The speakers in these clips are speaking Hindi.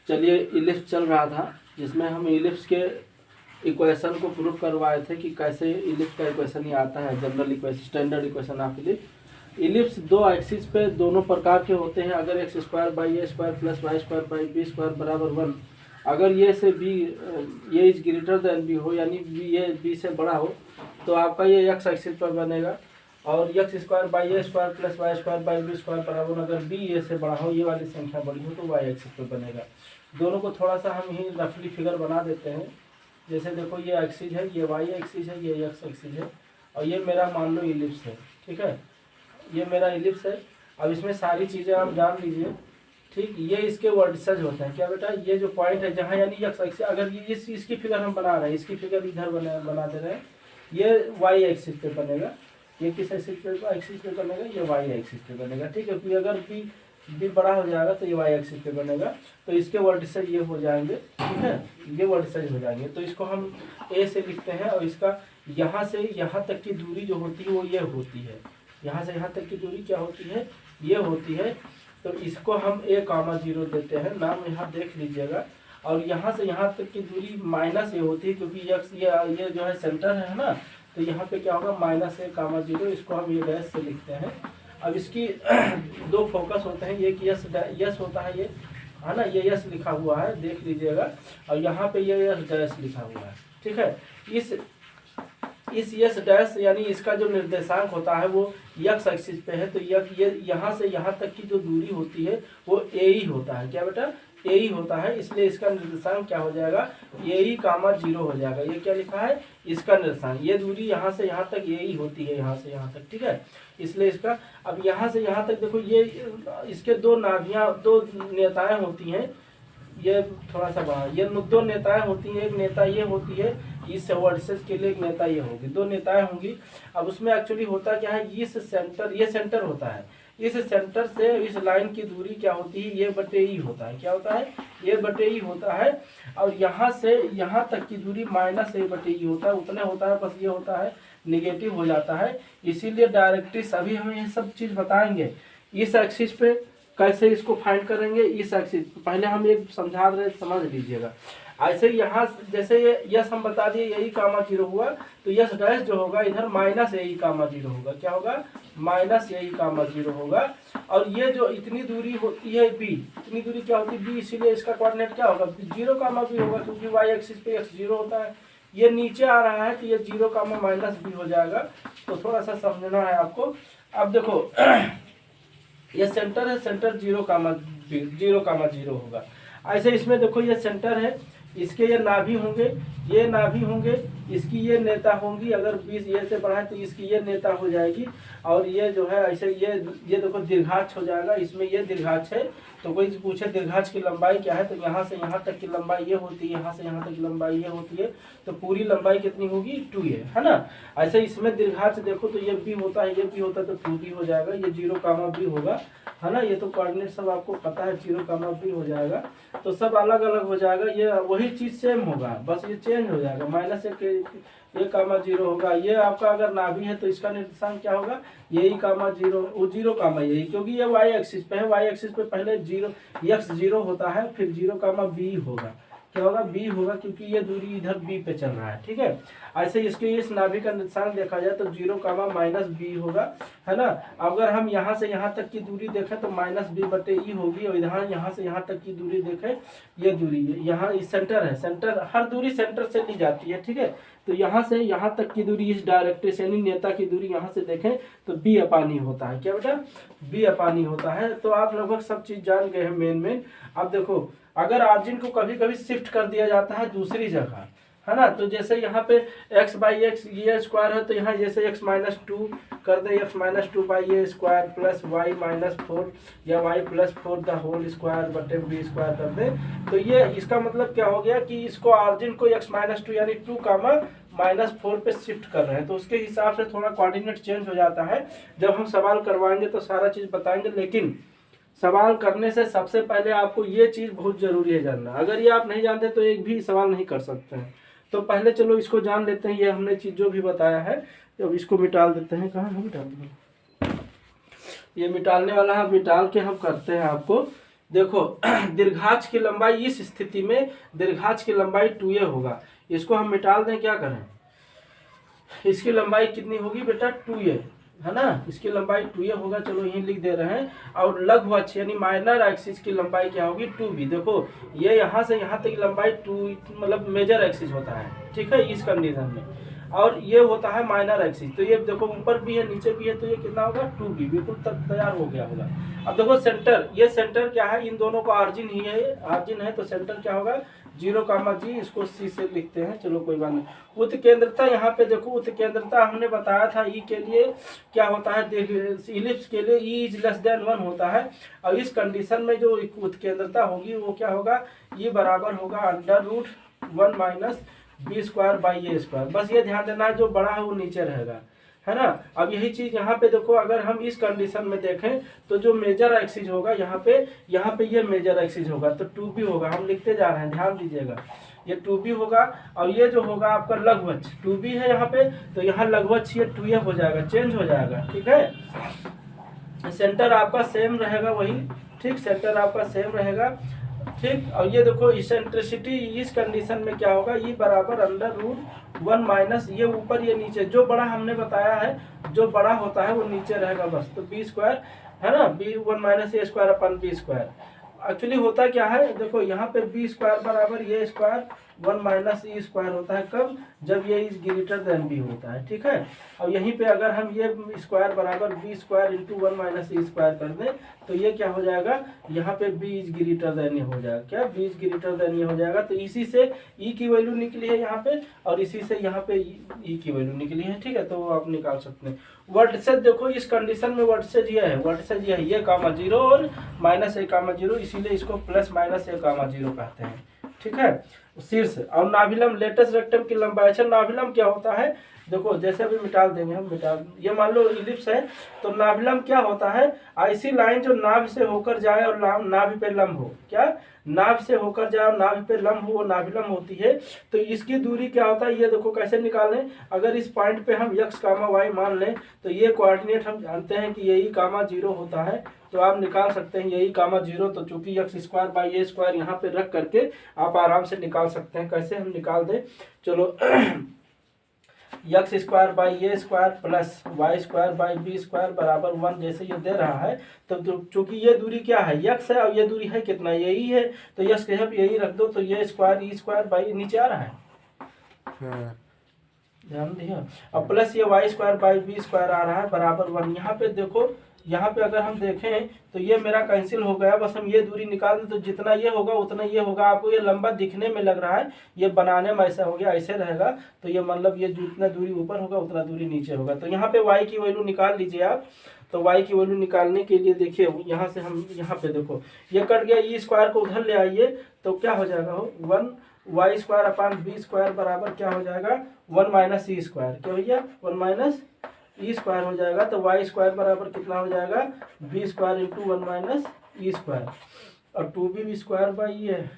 चलिए इलिप्स चल रहा था जिसमें हम इलिप्स के इक्वेशन को प्रूफ करवाए थे कि कैसे इलिप्स का इक्वेशन ही आता है, general equation, standard equation of ellipse. Ellipse दो एक्सिस पे दोनों प्रकार के होते हैं। अगर x square by a square plus y square by b square बराबर 1, अगर ये से बी ये इज ग्रेटर देन बी हो, यानी ये बी से बड़ा हो, तो आपका ये एक्स एक्सिस पर बनेगा। और x square by a square plus y square by b square बराबर, अगर बी ए से बड़ा हो, ये वाली संख्या बड़ी हो, तो वाई एक्सिस पर बनेगा। दोनों को थोड़ा सा हम ही रफली फिगर बना देते हैं। जैसे देखो ये एक्सिस है, ये वाई एक्सिस है, ये एक्स एक्सिस है, और ये मेरा मान लो इलिप्स है। ठीक है, ये मेरा इलिप्स है। अब इसमें सारी चीज़ें आप जान लीजिए। ठीक, ये इसके वर्टिसेज होते हैं। क्या बेटा, ये जो पॉइंट है जहाँ यानी एक्स एक्सिस, अगर ये इसकी फिगर हम बना रहे हैं, इसकी फिगर इधर बना दे रहे हैं, ये वाई एक्सिस पे बनेगा। ये किस एक्सिस पे बनेगा, ये वाई एक्सिस पे बनेगा। ठीक है, फिर अगर बी बड़ा हो जाएगा तो ये वाई एक्सिस पे बनेगा। तो इसके वर्टिसेज ये हो जाएंगे। ठीक है, ये वर्टिसेज हो जाएंगे। तो इसको हम ए से लिखते हैं, और इसका यहाँ से यहाँ तक की दूरी जो होती है वो ये होती है। यहाँ से यहाँ तक की दूरी क्या होती है, ये होती है। तो इसको हम a,0 देते हैं, नाम यहाँ देख लीजिएगा। और यहाँ से यहाँ तक की दूरी माइनस ए होती है, क्योंकि ये जो है सेंटर है ना, तो यहाँ पे क्या होगा -a,0, इसको हम ये डैश से लिखते हैं। अब इसकी दो फोकस होते हैं, एक यस होता है, ये है ना, ये यस लिखा हुआ है, देख लीजिएगा। और यहाँ पे ये यस डैश लिखा हुआ है। ठीक है, इस यस डैश यानी इसका जो निर्देशांक होता है वो यक्स एक्सिस पे है। तो ये यहाँ से यहाँ तक की जो दूरी होती है वो ए ही होता है। क्या बेटा, ए ही होता है। इसलिए इसका निर्देशांक क्या हो जाएगा, ए ही कामा 0 हो जाएगा। ये क्या लिखा है, इसका निर्देशांक, ये दूरी यहाँ से यहाँ तक ए ही होती है, यहाँ से यहाँ तक। ठीक है, इसलिए इसका, अब यहाँ से यहाँ तक देखो, ये इसके दो नाभियाँ, दो नेताएं होती हैं। ये थोड़ा सा बड़ा, ये दो नेताएं होती हैं। एक नेता ये होती है, इस वर्टिसेस के लिए एक नेता ये होगी, दो नेताएं होंगी। अब उसमें एक्चुअली होता क्या है, इस सेंटर, ये सेंटर होता है, इस सेंटर से इस लाइन की दूरी क्या होती है, ये बटे ई होता है। क्या होता है, ये बटे ई होता है। और यहाँ से यहाँ तक की दूरी -a बटे ई होता है, उतने होता है, बस ये होता है निगेटिव हो जाता है। इसीलिए डायरेक्ट्रिक्स अभी हम ये सब चीज़ बताएंगे। इस एक्सिस पे कैसे इसको फाइंड करेंगे, इस एक्सिस पहले हम एक समझा रहे, समझ लीजिएगा। ऐसे यहाँ जैसे ये यस हम बता दिए, यही -0 हुआ, तो यस डैश जो होगा इधर -a,0 होगा। क्या होगा, -a,0 होगा। और ये जो इतनी दूरी होती है बी, इतनी दूरी क्या होती है बी, इसीलिए इसका कोऑर्डिनेट क्या होगा, 0,b होगा, क्योंकि वाई एक्सिस पे x 0 होता है। ये नीचे आ रहा है तो ये 0,-b हो जाएगा। तो थोड़ा सा समझना है आपको। अब देखो ये सेंटर है, सेंटर 0,0 होगा। ऐसे इसमें देखो ये सेंटर है, इसके ये नाभि होंगे, ये नाभि होंगे, इसकी ये नेता होंगी। अगर 20 ये से बढ़ा है तो इसकी ये नेता हो जाएगी। और ये जो है ऐसे ये देखो दीर्घाक्ष हो जाएगा, इसमें ये दीर्घाक्ष है। तो कोई पूछे दीर्घाक्ष की लंबाई क्या है, तो यहाँ से यहाँ तक की लंबाई ये होती है, यहाँ से यहाँ तक की लंबाई ये होती है। तो पूरी लंबाई कितनी होगी, 2a, है ना। ऐसे इसमें दीर्घाक्ष देखो तो ये b होता है, ये b होता है, तो 2b हो जाएगा। ये 0,b होगा, है ना। ये तो कोऑर्डिनेट सब आपको पता है, 0,b हो जाएगा। तो सब अलग अलग हो जाएगा, ये वही चीज़ सेम होगा, बस ये चेंज हो जाएगा। -a,0 होगा। ये आपका अगर नाभि है तो इसका निर्देशांक क्या होगा, यही -0, वो 0, यही, क्योंकि ये वाई एक्सिस पे है। वाई एक्सिस पे पहले x 0 होता है, फिर 0,b होगा। क्या होगा, b होगा, क्योंकि ये दूरी इधर b पे चल रहा है। ठीक है, ऐसे इसके इस नाभि का निर्देशांक देखा जाए तो 0,-b होगा, है ना। अगर हम यहाँ से यहाँ तक की दूरी देखें तो -b बटे ई होगी। और इधर यहाँ से यहाँ तक की दूरी देखें, ये दूरी यहाँ इस सेंटर है, सेंटर, हर दूरी सेंटर से ली जाती है। ठीक है, तो यहाँ से यहाँ तक की दूरी इस डायरेक्ट्रिक्स यानी नेता की दूरी यहाँ से देखें तो b/e होता है। क्या बेटा, b/e होता है। तो आप लगभग सब चीज़ जान गए हैं मेन। अब देखो, अगर ऑरिजिन को कभी कभी शिफ्ट कर दिया जाता है दूसरी जगह, है ना, तो जैसे यहाँ पे x/x ये स्क्वायर है, तो यहाँ जैसे x-2 कर दे, x-2/a² प्लस y-4 या y+4 द होल स्क्वायर बटे b स्क्वायर कर दे। तो ये इसका मतलब क्या हो गया कि इसको ऑरिजिन को x-2 यानी 2, -4 पे शिफ्ट कर रहे हैं। तो उसके हिसाब से थोड़ा कोऑर्डिनेट चेंज हो जाता है। जब हम सवाल करवाएंगे तो सारा चीज़ बताएंगे, लेकिन सवाल करने से सबसे पहले आपको ये चीज़ बहुत ज़रूरी है जानना। अगर ये आप नहीं जानते तो एक भी सवाल नहीं कर सकते हैं। तो पहले चलो इसको जान लेते हैं। ये हमने चीज़ जो भी बताया है, अब इसको मिटाल देते हैं। कहाँ हम मिटाल देंगे, ये मिटालने वाला है, मिटाल के हम करते हैं आपको देखो दीर्घाक्ष की लंबाई इस स्थिति में दीर्घाक्ष की लंबाई 2a होगा। इसको हम मिटाल दें, क्या करें, इसकी लंबाई कितनी होगी बेटा 2a, है ना, इसकी लंबाई 2a होगा, चलो यहीं लिख दे रहे हैं। और लघु अक्ष यानी माइनर एक्सिस की लंबाई क्या होगी 2b। देखो ये यहाँ से यहाँ तक लंबाई 2 मतलब मेजर एक्सिस होता है, ठीक है, इस कंडीशन में। और ये होता है माइनर एक्सिस, तो ये देखो ऊपर भी है नीचे भी है, तो ये कितना होगा 2b, बिल्कुल तैयार हो गया होगा। अब देखो सेंटर, ये सेंटर क्या है, इन दोनों का ऑरिजिन ही है, ऑरिजिन है, तो सेंटर क्या होगा 0, G, इसको C से लिखते हैं, चलो कोई बात नहीं। उत्केंद्रता यहाँ पे देखो, उत्केंद्रता हमने बताया था ई के लिए क्या होता है, इलिप्स के लिए ई इज लेस देन 1 होता है। और इस कंडीशन में जो उत्केंद्रता होगी वो क्या होगा, ये बराबर होगा √1 माइनस b²/a²। बस ये ध्यान देना है जो बड़ा है वो नीचे रहेगा, है ना। अब यही चीज यहाँ पे देखो, अगर हम इस कंडीशन में देखें तो जो मेजर एक्सिस होगा यहाँ पे ये मेजर एक्सिस होगा, तो 2b होगा। हम लिखते जा रहे हैं, ध्यान दीजिएगा, ये 2b होगा। और ये जो होगा आपका लघु अक्ष 2b है यहाँ पे, तो यहाँ लघु अक्ष ये 2a हो जाएगा, चेंज हो जाएगा, ठीक है। सेंटर आपका सेम रहेगा वही, ठीक, सेंटर आपका सेम रहेगा, ठीक। और ये देखो इसेंट्रिसिटी इस कंडीशन में क्या होगा, ये बराबर √1 माइनस, ये ऊपर ये नीचे, जो बड़ा हमने बताया है जो बड़ा होता है वो नीचे रहेगा बस, तो b² है ना, b1 माइनस a²/b²। एक्चुअली होता क्या है, देखो यहाँ पे b² बराबर a² 1 माइनस e² होता है, कब, जब ये इज ग्रेटर देन b होता है, ठीक है। और यहीं पे अगर हम ये स्क्वायर बराबर b² इंटू 1 माइनस e² कर दें तो ये क्या हो जाएगा, यहाँ पे b इज ग्रेटर देन ये हो जाएगा, क्या b इज ग्रेटर देन ये हो जाएगा। तो इसी से e की वैल्यू निकली है यहाँ पे, और इसी से यहाँ पे e की वैल्यू निकली है, ठीक है, तो आप निकाल सकते हैं। वर्टिसेज देखो इस कंडीशन में वर्टिसेज ये है, वर्टिसेज ये है, ये (0 और -a, 0), इसीलिए इसको +(-a, 0) कहते हैं, ठीक है। शीर्ष और नाभिलम लेटस रेक्टम की लंबाई, अच्छा नाभिलम क्या होता है, देखो जैसे अभी मिटाल देंगे हम, मिटाल, ये मान लो इलिप्स है, तो नाभिलम क्या होता है, ऐसी लाइन जो नाभ से होकर जाए और नाभि पे लंब हो, क्या, नाभ से होकर जाए और नाभि पे लंब हो, वो नाभिलम होती है। तो इसकी दूरी क्या होता है, ये देखो कैसे निकालें, अगर इस पॉइंट पे हम x, y मान लें तो ये कोऑर्डिनेट हम जानते हैं कि यही (0) होता है, तो आप निकाल सकते हैं यही (0), तो चूंकि x²/a² यहाँ पे रख करके आप आराम से निकाल सकते हैं। कैसे हम निकाल दें, चलो x² प्लस y² बराबर 1 जैसे ये दे रहा है, तो चूंकि ये दूरी क्या है, x है, और ये दूरी है कितना, यही है, तो x के जब यही रख दो, तो ये (2 नीचे आ रहा है, ध्यान दिया, और प्लस ये y²/b² आ रहा है बराबर 1। यहाँ पे देखो, यहाँ पे अगर हम देखें तो ये मेरा कैंसिल हो गया, बस हम ये दूरी निकाल दें तो जितना ये होगा उतना ये होगा। आपको ये लंबा दिखने में लग रहा है, ये बनाने में ऐसा हो गया, ऐसे रहेगा, तो ये मतलब ये जितना दूरी ऊपर होगा उतना दूरी नीचे होगा। तो यहाँ पे y की वैल्यू निकाल लीजिए आप। तो y की वैल्यू निकालने के लिए देखिए, यहाँ से हम यहाँ पे देखो ये कट गया, e² को उधर ले आइए तो क्या हो जाएगा, 1 y²/b² बराबर क्या हो जाएगा 1 माइनस e², क्या भैया 1 माइनस e² हो जाएगा। तो y² बराबर कितना हो जाएगा b² इंटू 1 माइनस e², और 2b²/e है।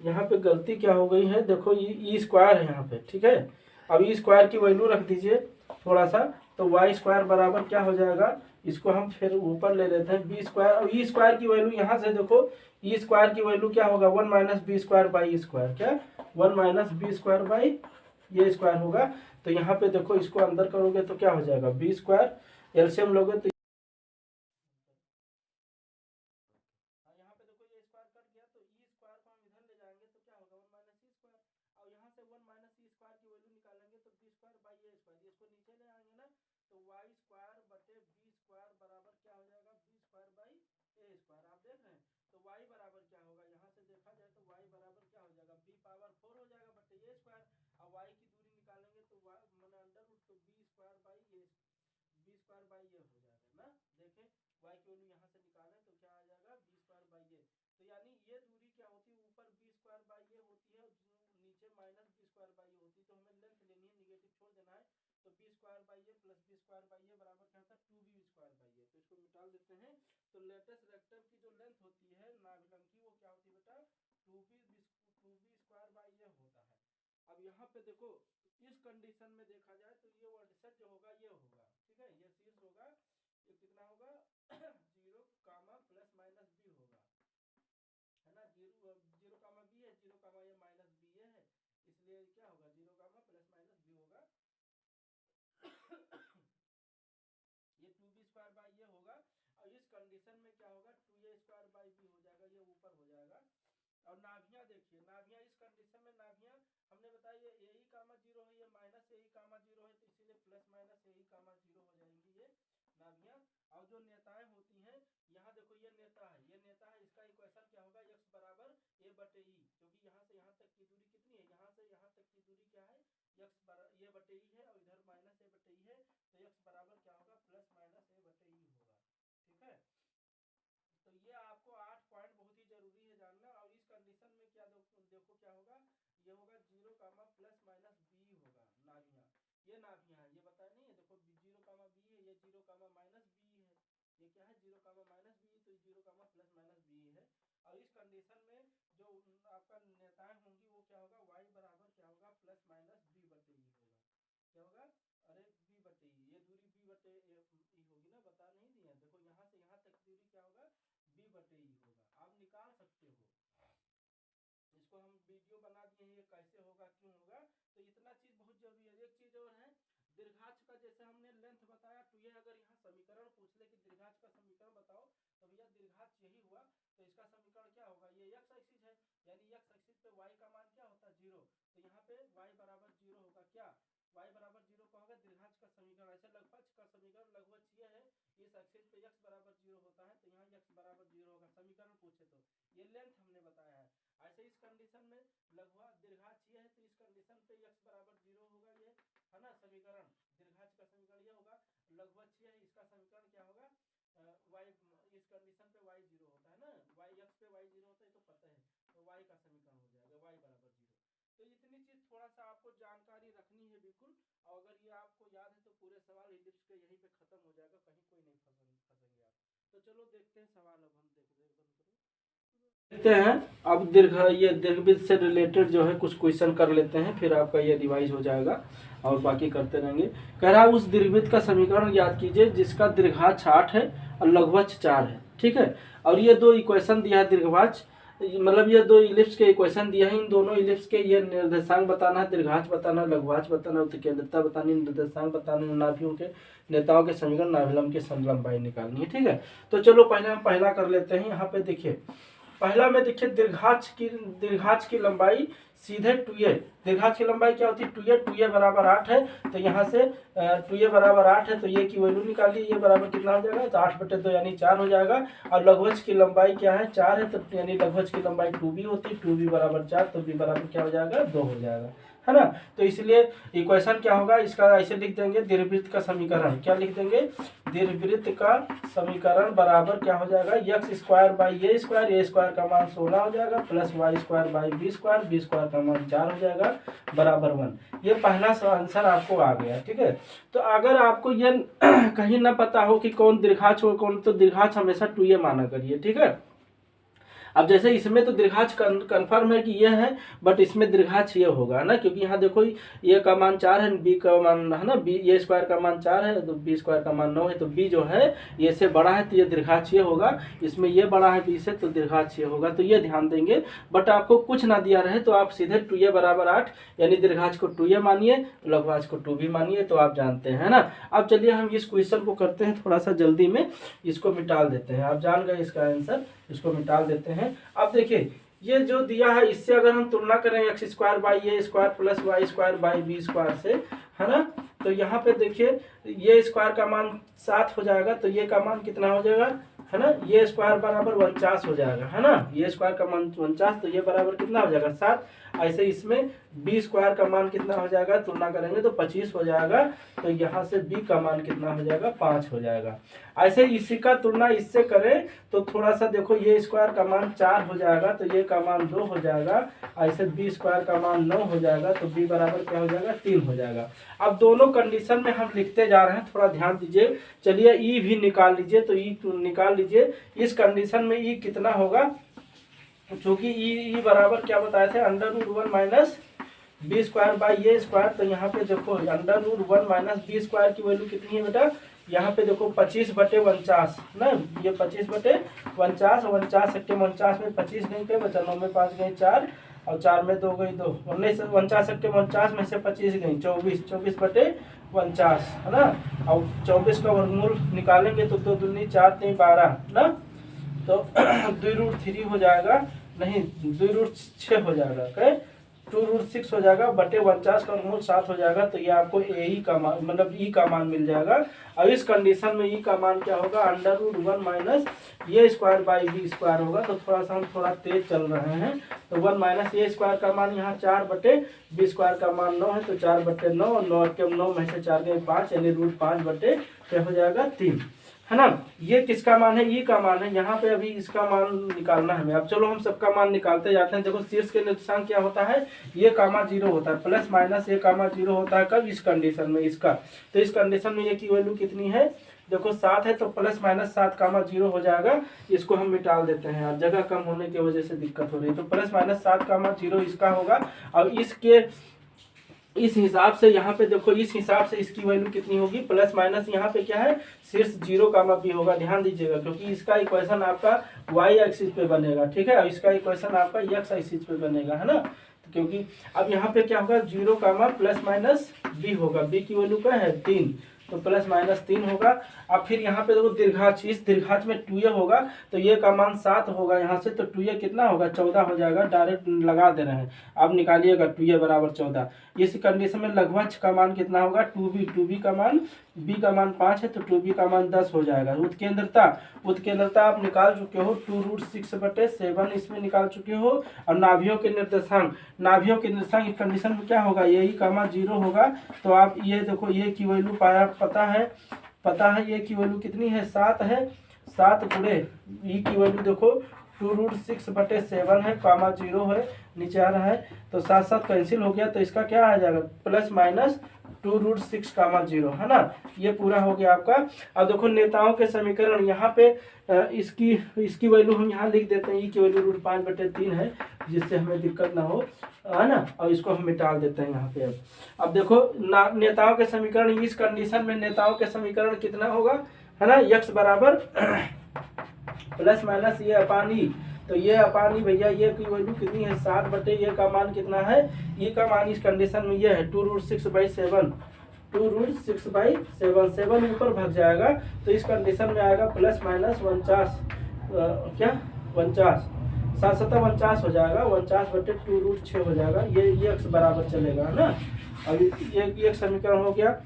यहाँ पे गलती क्या हो गई है, देखो ये e² है यहाँ पे, ठीक है। अब e² की वैल्यू रख दीजिए थोड़ा सा, तो y² बराबर क्या हो जाएगा, इसको हम फिर ऊपर ले लेते हैं b², और e² की वैल्यू यहाँ से देखो, e² की वैल्यू क्या होगा 1 माइनस b²/e², क्या 1 माइनस b²/a² होगा। तो यहाँ पे देखो इसको अंदर करोगे तो क्या हो जाएगा b², एलसीएम लोगे तो यहाँ पे देखो ये स्क्वायर कट गया, तो e² को हम इधर ले जाएंगे तो क्या होगा 1 माइनस e², और यहाँ से 1 माइनस e² की वैल्यू निकालेंगे तो b²/a², इसको नीचे ले आएंगे ना, तो y²/b² बराबर क्या हो जाएगा b²/a²। आप देख रहे हैं, तो y बराबर क्या होगा, यहाँ से देखा जाए तो y बराबर क्या हो जाएगा b⁴ हो जाएगा बटे a², और y की दूरी निकालेंगे तो y मैंने अंडर रूट, तो b²/a हो जाएगा ना। देखें y की वैल्यू यहाँ से निकालें तो क्या आ जाएगा b²/a। तो यानी ये दूरी क्या होती है, ऊपर b²/a होती है और नीचे माइनस b²/a होती है, तो हमें लेंथ लेनी है, निगेटिव छोड़ देना है। तो b²/a प्लस b²/a बराबर क्या होता है 2b²/a। तो इसको निकाल देते हैं, तो लेटेस्ट रेक्टम की जो लेंथ होती है नाभिलम की, वो क्या होती है बेटा 2b²/a होता है। अब यहाँ पे देखो इस कंडीशन में देखा जाए तो ये वर्टिसेज जो होगा ये होगा, ठीक है, ये शीर्ष होगा, ये कितना होगा 0, प्लस माइनस b होगा, इसलिए क्या होगा 0 कामा प्लस माइनस बी होगा। ये 2b² बाई ये होगा। और इस कंडीशन में क्या होगा 2a² बाई बी हो जाएगा, ये ऊपर हो जाएगा। और नाभियाँ देखिए, नाभियाँ इस कंडीशन में नाभियाँ हमने बताया ये ए कामा 0 है, ये माइनस ए कामा 0 है, तो इसीलिए प्लस माइनस ए कामा 0 हो जाएंगी ये नाभियाँ। और जो नेताएं होती हैं, यहाँ देखो ये नेता है, ये नेता है, इसका इक्वेशन क्या होगा x बराबर a बटे ई, क्योंकि यहाँ से यहाँ तक की दूरी कितनी है, यहाँ से यहाँ तक की दूरी क्या है x बराबर a बटे ई है, और इधर माइनस a बटे ई है, तो x बराबर क्या होगा प्लस माइनस a बटे ई होगा। ठीक है, तो ये आपको 8 पॉइंट बहुत ही जरूरी है जानना। और इस कंडीशन में क्या देखो क्या होगा, ये होगा 0 कामा प्लस माइनस बी होगा नाभियाँ, ये नाभियाँ है, ये बताया नहीं है, देखो 0 कामा बी है, ये 0 कामा माइनस बी है, ये क्या है 0 कामा माइनस बी, तो 0 कामा प्लस माइनस बी है। और इस कंडीशन में जो आपका नेताएं होंगी वो क्या होगा y बराबर क्या होगा प्लस माइनस बी बटे ई होगा। क्या होगा, अरे बी बटे ई, ये दूरी बी बटे ई होगी ना, बता नहीं दिया, देखो यहाँ से यहाँ तक दूरी क्या होगा बी बटे ई होगा। आप निकाल सकते हो, इसको हम वीडियो बना दिए हैं ये कैसे होगा क्यों होगा, तो इतना चीज बहुत जरूरी है। एक चीज और है, दीर्घांश का जैसे हमने लेंथ बताया, तो ये अगर यहाँ समीकरण पूछ ले कि दीर्घांश का समीकरण बताओ, तो भैया दीर्घांश यही हुआ, तो इसका समीकरण क्या होगा, ये x एक्सिस है, यानी x एक्सिस पे y का मान क्या होता है 0, तो यहाँ पे y बराबर 0 होगा। क्या y बराबर 0 का होगा दीर्घांश का समीकरण। ऐसे लघुपक्ष का समीकरण लघुपक्ष ये है, इस एक्सिस पे x बराबर 0 होता है, तो यहाँ x बराबर 0 होगा, समीकरण पूछे तो ये लेंथ हमने बताया है। ऐसे इस कंडीशन में लघुआ दीर्घांश ये है, तो इस कंडीशन पे x बराबर 0 होगा, ये है ना समीकरण, दीर्घांश का समीकरण ये होगा। लघुवक्ष ये है, इसका समीकरण क्या होगा y, इस कंडीशन पे y 0 होता है ना, y x पे y 0 होता है तो पता है, तो y का समीकरण हो जाएगा y बराबर 0। तो इतनी चीज थोड़ा सा आपको जानकारी रखनी है बिल्कुल, और अगर ये आपको याद है तो पूरे सवाल इलिप्स के यहीं पे खत्म हो जाएगा, कहीं कोई नहीं फंसेंगे आप। तो चलो देखते हैं सवाल, अब हम देखते हैं। अब ये दीर्घवृत्त से रिलेटेड जो है कुछ क्वेश्चन कर लेते हैं, फिर आपका ये रिवाइज हो जाएगा और बाकी करते रहेंगे। कह रहा है उस दीर्घवृत्त का समीकरण याद कीजिए जिसका दीर्घांश 8 है और लघुवक्ष 4 है। ठीक है, और ये दो इक्वेशन दिया है दीर्घांश, मतलब ये दो इलिप्स के इक्वेशन दिया है, इन दोनों इलिप्स के ये निर्देशांक बताना है, दीर्घांश बताना है, लघुवक्ष बताना है, उत्केंद्रता बतानी, निर्देशांक बताना, नाभियों के नेताओं के समीकरण, नाभिलंब की समलंबाई निकालनी है। ठीक है, तो चलो पहले हम पहला कर लेते हैं। यहाँ पे देखिए पहला में देखिए दीर्घांश की लंबाई सीधे 2a, दीर्घांश की लंबाई क्या होती है 2a, 2a बराबर 8 है, तो यहाँ से 2a बराबर 8 है, तो ये की वैल्यू निकालिए, ये बराबर कितना हो जाएगा, तो 8/2 यानी 4 हो जाएगा। और लघुवक्ष की लंबाई क्या है 4 है, तो यानी लघुवक्ष की लंबाई 2b होती है, 2b बराबर 4, तो b बराबर क्या हो जाएगा 2 हो जाएगा, है ना। तो इसलिए इक्वेशन क्या होगा इसका, ऐसे लिख देंगे दीर्घवृत्त का समीकरण, क्या लिख देंगे दीर्घवृत्त का समीकरण बराबर क्या हो जाएगा x² बाई a² का मान 16 हो जाएगा, प्लस y² बाई b² का मान 4 हो जाएगा, बराबर 1। ये पहला आंसर आपको आ गया। ठीक है, तो अगर आपको ये कहीं ना पता हो कि कौन दीर्घांश हो कौन, तो दीर्घांश हमेशा 2a माना करिए। ठीक है, अब जैसे इसमें तो दीर्घांश कन्फर्म है कि ये है, बट इसमें दीर्घांश ये होगा ना, क्योंकि यहाँ देखो ये का मान 4 है, बी का मान है ना, बी ये स्क्वायर का मान 4 है, तो बी स्क्वायर का मान 9 है, तो बी जो है ये से बड़ा है, तो ये दीर्घांश ये होगा, इसमें ये बड़ा है बी से, तो दीर्घांश ये होगा, तो ये ध्यान देंगे। बट आपको कुछ ना दिया रहे तो आप सीधे 2a बराबर 8 यानी दीर्घांश को 2a मानिए, लघुवक्ष को 2b मानिए, तो आप जानते हैं ना। अब चलिए हम इस क्वेश्चन को करते हैं थोड़ा सा जल्दी में, इसको मिटाल देते हैं, आप जान गए इसका आंसर, इसको मिटाल देते हैं। अब देखिए ये जो दिया है इससे अगर हम तुलना करें x² by a² plus y² by b² से, है ना, तो यहाँ पे देखिए ये स्क्वायर का मान 7 हो जाएगा, तो ये का मान कितना हो जाएगा, है ना, ये स्क्वायर बराबर 49 हो जाएगा, है ना, ये स्क्वायर का मान 49, तो ये बराबर कितना हो जाएगा 7। ऐसे इसमें b² का मान कितना हो जाएगा, तुलना करेंगे तो 25 हो जाएगा, तो यहाँ से b का मान कितना हो जाएगा 5 हो जाएगा। ऐसे इसी का तुलना इससे करें तो थोड़ा सा देखो ये स्क्वायर का मान 4 हो जाएगा, तो ये का मान 2 हो जाएगा, ऐसे b² का मान 9 हो जाएगा, तो b बराबर क्या हो जाएगा 3 हो जाएगा। अब दोनों कंडीशन में हम लिखते जा रहे हैं, थोड़ा ध्यान दीजिए। चलिए ई भी निकाल लीजिए, तो ई निकाल लीजिए, इस कंडीशन में ई कितना होगा, चूंकि ई बराबर क्या बताए थे √1 माइनस b² बाई a², तो यहाँ पे देखो √1 माइनस b² की वैल्यू कितनी है बेटा, यहाँ पे देखो 25/49 ना, ये 25/49, 49 में 25 नहीं थे बचा, 9 में 5 गए 4, और 4 में 2 गई 2, 19 49 के 49 में से 25 गई 24, 24/49 है ना। और 24 का वर्गमूल निकालेंगे तो 2 दूनी 4 3 12 ना, तो 2√3 हो जाएगा, नहीं 2√6 हो जाएगा, क्या 2√6 हो जाएगा बटे 49 का वर्गमूल 7 हो जाएगा। तो ये आपको ए का मान मतलब ई का मान मिल जाएगा। अब इस कंडीशन में ई का मान क्या होगा, √1 minus a square by b square होगा। तो थोड़ा सा हम थोड़ा तेज चल रहे हैं, तो 1 माइनस ए स्क्वायर का मान यहाँ 4 बटे बी स्क्वायर का मान 9 है, तो 4/9 और 9 में से 4 गए 5 यानी √5 बटे क्या हो जाएगा 3 है ना। ये किसका मान है, ई का मान है। यहाँ पे अभी इसका मान निकालना है हमें। अब चलो हम सबका मान निकालते जाते हैं। देखो शीर्ष के निर्देशांक क्या होता है, ये कामा 0 होता है, प्लस माइनस ये कामा 0 होता है। कब, इस कंडीशन में इसका। तो इस कंडीशन में ये की वैल्यू कितनी है, देखो 7 है, तो प्लस माइनस 7 कामा 0 हो जाएगा। इसको हम मिटा देते हैं यार, जगह कम होने की वजह से दिक्कत हो रही है। तो प्लस माइनस 7 कामा 0 इसका होगा। और इसके इस हिसाब से यहाँ पे देखो, इस हिसाब से इसकी वैल्यू कितनी होगी, प्लस माइनस यहाँ पे क्या है शीर्ष 0 कामा बी होगा। ध्यान दीजिएगा, क्योंकि इसका इक्वेशन आपका वाई एक्सिस पे बनेगा, ठीक है, और इसका इक्वेशन आपका एक्स एक्सिस पे बनेगा, है ना। तो क्योंकि अब यहाँ पे क्या होगा, 0 कामा प्लस माइनस बी होगा। बी की वैल्यू क्या है 3, तो प्लस माइनस 3 होगा। अब फिर यहाँ पे देखो दीर्घांश, इस दीर्घांश में 2a होगा, तो ये का मान 7 होगा यहाँ से, तो 2a कितना होगा 14 हो जाएगा। डायरेक्ट लगा दे रहे हैं, अब निकालिएगा 2a बराबर 14। इस कंडीशन में लघुवंश का मान कितना होगा 2b का मान, b का मान 5 है, तो 2b का मान 10 हो जाएगा। उत्केंद्रता आप निकाल चुके हो 2√6/7 इसमें निकाल चुके हो। और नाभियों के निर्देशांक इस कंडीशन में क्या होगा, यही का मान 0 होगा। तो आप ये देखो, ये की वैल्यू पाया पता है ये की वैल्यू कितनी है 7 है। 7 गुणे ई की वैल्यू देखो 2√6/7 है, कामा 0 है, नीचे आ रहा है, तो 7 कैंसिल हो गया। तो इसका क्या आ जाएगा, प्लस माइनस 2√6 कामा 0 है ना। ये पूरा हो गया आपका। अब देखो नेताओं के समीकरण, यहाँ पे इसकी वैल्यू हम यहाँ लिख देते हैं, ई की वैल्यू √5/3 है, जिससे हमें दिक्कत ना हो, है ना। और इसको हम मिटा देते हैं यहाँ पे। अब देखो नेताओं के समीकरण, इस कंडीशन में नेताओं के समीकरण कितना होगा, है ना, x बराबर प्लस माइनस ये अपान ई। तो ये अपान ई भैया, ये की वैल्यू कितनी है 7 बटे ये का मान कितना है, ये का मान इस कंडीशन में ये है 2√6/7। 2√6/7, 7 ऊपर भाग जाएगा, तो इस कंडीशन में आएगा प्लस माइनस 49, क्या 49, 7 7 49 हो जाएगा, 49/2√6 हो जाएगा। ये x बराबर चलेगा, है ना। अब ये एक समीकरण हो गया।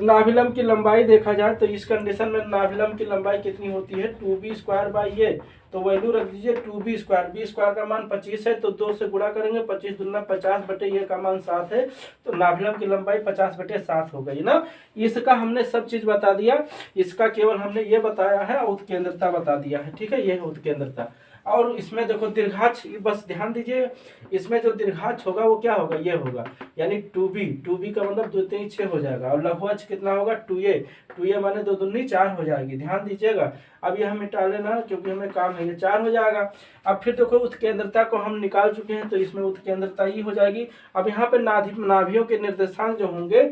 नाभिलंब की लंबाई देखा जाए तो इस कंडीशन में नाभिलंब की लंबाई कितनी होती है 2b²/a। तो वैल्यू रख दीजिए 2b², b स्क्वायर का मान 25 है, तो 2 से गुणा करेंगे, 25 दूना 50 बटे ये का मान 7 है, तो नाभिलंब की लंबाई 50/7 हो गई ना। इसका हमने सब चीज बता दिया, इसका केवल हमने ये बताया है, उत्केंद्रता बता दिया है, ठीक है, ये है उत्केंद्रता। और इसमें देखो दीर्घांश, बस ध्यान दीजिए, इसमें जो दीर्घांश होगा वो क्या होगा, ये होगा, यानी 2b का मतलब 2 3 6 हो जाएगा। और लघुवंश कितना होगा 2a माने 2 दूनी 4 हो जाएगी, ध्यान दीजिएगा। अब ये हम मिटा लेना, क्योंकि हमें काम है, ये 4 हो जाएगा। अब फिर देखो उत्केंद्रता को हम निकाल चुके हैं, तो इसमें उत्केंद्रता ही हो जाएगी। अब यहाँ पे नाभियों के निर्देशांक जो होंगे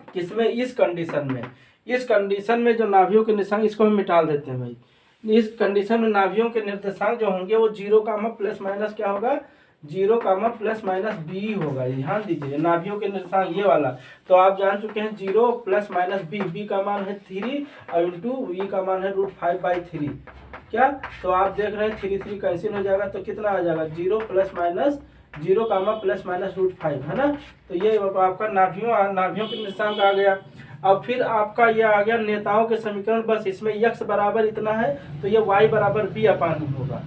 किसमें, इस कंडीशन में जो नाभियों के निर्देशांक, इसको हम मिटा देते हैं भाई। इस कंडीशन में नाभियों के निर्देशांक जो होंगे वो 0 कामा प्लस माइनस क्या होगा, 0 कामा प्लस माइनस बी होगा। ध्यान दीजिए, नाभियों के निर्देशांक ये वाला, तो आप जान चुके हैं 0 प्लस माइनस बी का मान है 3 और इंटू वी का मान है √5/3। क्या, तो आप देख रहे हैं 3 कैंसिल हो जाएगा, तो कितना आ जाएगा 0 कामा प्लस माइनस √5, है ना। तो ये आपका नाभियों के निर्देशांक आ गया। अब फिर आपका ये आ गया नेताओं के समीकरण, बस इसमें x बराबर इतना है, तो ये y बराबर b अपान होगा।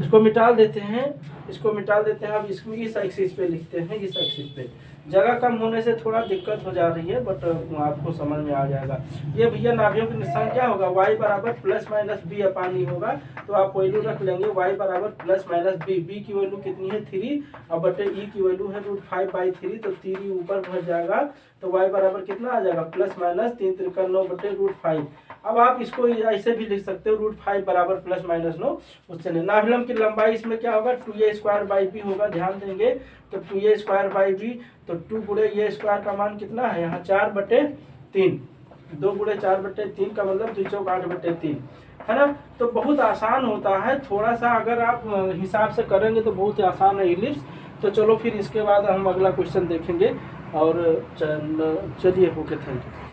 इसको मिटा देते हैं, अब इसमें इस एक्सिस पे लिखते हैं, इस एक्सिस पे। जगह कम होने से थोड़ा दिक्कत हो जा रही है, बट आपको समझ में आ जाएगा। ये भैया नाभियों के निशान क्या होगा, y बराबर प्लस माइनस b अपान होगा। तो आप वैल्यू रख लेंगे y बराबर प्लस माइनस b की वैल्यू कितनी है 3 और बटे e की वैल्यू है √5/3, तो 3 ऊपर भर जाएगा, तो y बराबर कितना आ जाएगा प्लस माइनस 3 3 9 बटे √5। अब आप इसको ऐसे भी लिख सकते हो √5 बराबर प्लस माइनस 9, उससे नहीं। नाभिलंब की लंबाई इसमें क्या होगा 2a²/b होगा, ध्यान देंगे, तो 2a²/b, तो 2 गुणे ये स्क्वायर का मान कितना है यहाँ 4/3, 2 गुणे 4/3 का मतलब 2 चौक 8/3, है ना। तो बहुत आसान होता है, थोड़ा सा अगर आप हिसाब से करेंगे तो बहुत ही आसान है इलिप्स। तो चलो फिर इसके बाद हम अगला क्वेश्चन देखेंगे और चलिए ओके, थैंक यू।